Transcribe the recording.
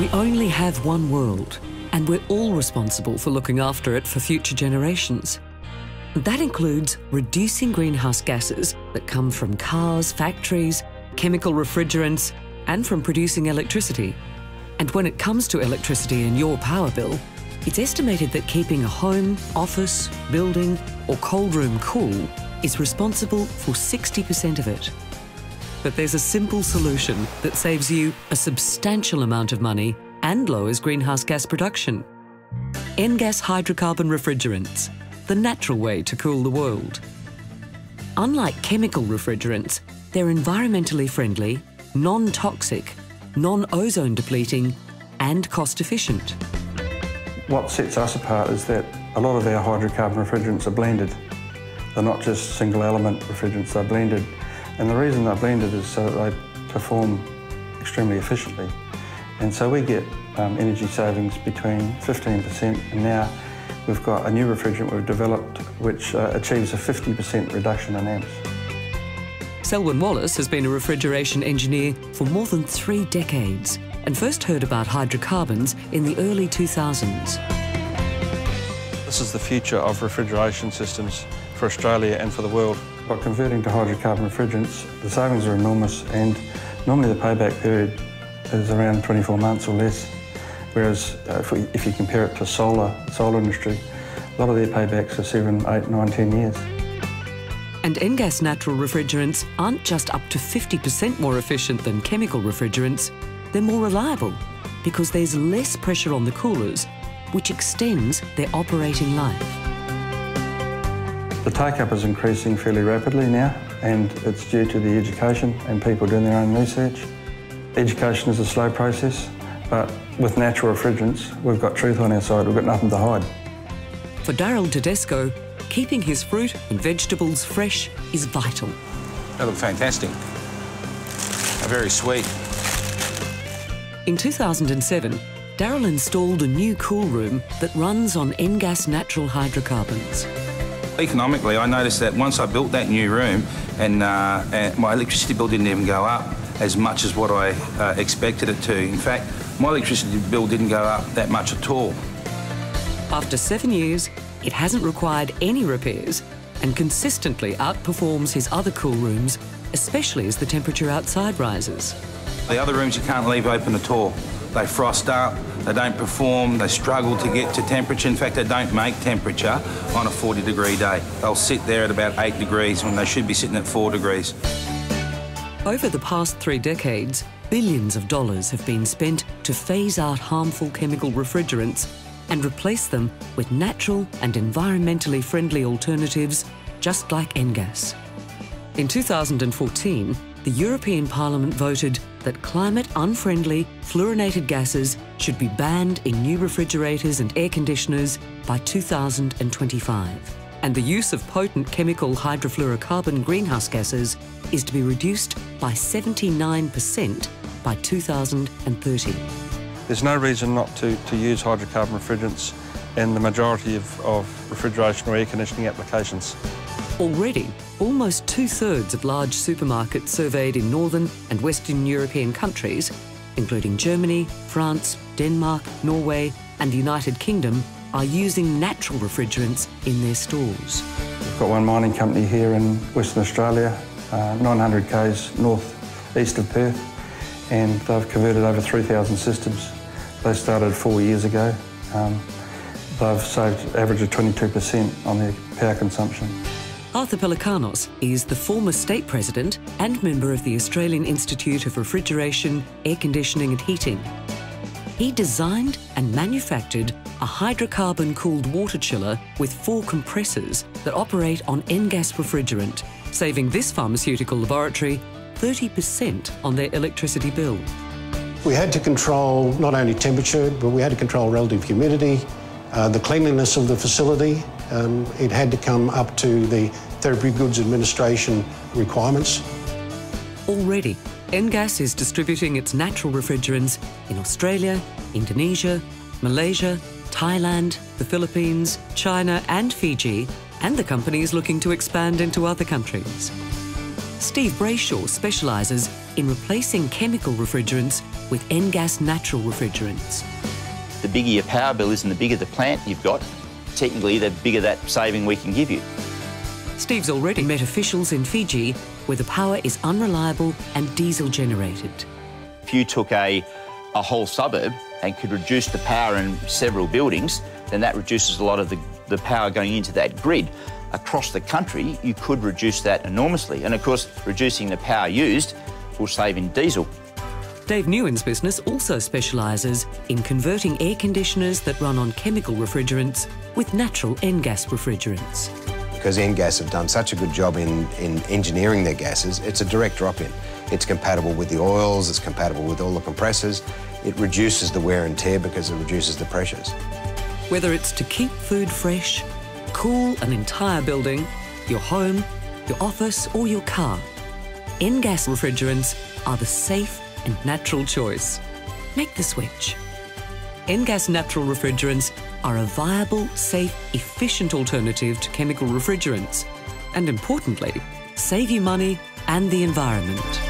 We only have one world, and we're all responsible for looking after it for future generations. That includes reducing greenhouse gases that come from cars, factories, chemical refrigerants, and from producing electricity. And when it comes to electricity in your power bill, it's estimated that keeping a home, office, building, or cold room cool is responsible for 60% of it. But there's a simple solution that saves you a substantial amount of money and lowers greenhouse gas production. Engas hydrocarbon refrigerants, the natural way to cool the world. Unlike chemical refrigerants, they're environmentally friendly, non-toxic, non-ozone depleting, and cost-efficient. What sets us apart is that a lot of our hydrocarbon refrigerants are blended. They're not just single element refrigerants, they're blended. And the reason they're blended is so that they perform extremely efficiently. And so we get energy savings between 15%, and now we've got a new refrigerant we've developed which achieves a 50% reduction in amps. Selwyn Wallace has been a refrigeration engineer for more than 3 decades and first heard about hydrocarbons in the early 2000s. This is the future of refrigeration systems for Australia and for the world. By converting to hydrocarbon refrigerants, the savings are enormous, and normally the payback period is around 24 months or less, whereas if you compare it to solar industry, a lot of their paybacks are 7, 8, 9, 10 years. And Engas natural refrigerants aren't just up to 50% more efficient than chemical refrigerants, they're more reliable because there's less pressure on the coolers, which extends their operating life. The take-up is increasing fairly rapidly now, and it's due to the education and people doing their own research. Education is a slow process, but with natural refrigerants, we've got truth on our side, we've got nothing to hide. For Daryl Tedesco, keeping his fruit and vegetables fresh is vital. They look fantastic. They're very sweet. In 2007, Daryl installed a new cool room that runs on Engas natural hydrocarbons. Economically, I noticed that once I built that new room and my electricity bill didn't even go up as much as what I expected it to. In fact, my electricity bill didn't go up that much at all. After 7 years, it hasn't required any repairs and consistently outperforms his other cool rooms, especially as the temperature outside rises. The other rooms you can't leave open at all. They frost up, they don't perform, they struggle to get to temperature. In fact, they don't make temperature on a 40-degree day. They'll sit there at about 8 degrees when they should be sitting at 4 degrees. Over the past 3 decades, billions of dollars have been spent to phase out harmful chemical refrigerants and replace them with natural and environmentally friendly alternatives, just like Engas. In 2014, the European Parliament voted that climate-unfriendly fluorinated gases should be banned in new refrigerators and air conditioners by 2025. And the use of potent chemical hydrofluorocarbon greenhouse gases is to be reduced by 79% by 2030. There's no reason not to use hydrocarbon refrigerants in the majority of refrigeration or air conditioning applications. Already, almost 2/3 of large supermarkets surveyed in Northern and Western European countries, including Germany, France, Denmark, Norway and the United Kingdom, are using natural refrigerants in their stores. We've got one mining company here in Western Australia, 900 k's north-east of Perth, and they've converted over 3,000 systems. They started 4 years ago. They've saved an average of 22% on their power consumption. Arthur Pelikanos is the former state president and member of the Australian Institute of Refrigeration, Air Conditioning and Heating. He designed and manufactured a hydrocarbon-cooled water chiller with 4 compressors that operate on Engas refrigerant, saving this pharmaceutical laboratory 30% on their electricity bill. We had to control not only temperature, but we had to control relative humidity, the cleanliness of the facility. It had to come up to the Therapeutic Goods Administration requirements. Already, Engas is distributing its natural refrigerants in Australia, Indonesia, Malaysia, Thailand, the Philippines, China and Fiji, and the company is looking to expand into other countries. Steve Brayshaw specialises in replacing chemical refrigerants with Engas natural refrigerants. The bigger your power bill is and the bigger the plant you've got, technically the bigger that saving we can give you. Steve's already met officials in Fiji where the power is unreliable and diesel generated. If you took a whole suburb and could reduce the power in several buildings, then that reduces a lot of the power going into that grid. Across the country, you could reduce that enormously. And of course, reducing the power used will save in diesel. Dave Newen's business also specialises in converting air conditioners that run on chemical refrigerants with natural Engas refrigerants. Because Engas have done such a good job in engineering their gases, it's a direct drop-in. It's compatible with the oils, it's compatible with all the compressors. It reduces the wear and tear because it reduces the pressures. Whether it's to keep food fresh, cool an entire building, your home, your office or your car, Engas refrigerants are the safe and natural choice. Make the switch. Engas natural refrigerants are a viable, safe, efficient alternative to chemical refrigerants and, importantly, save you money and the environment.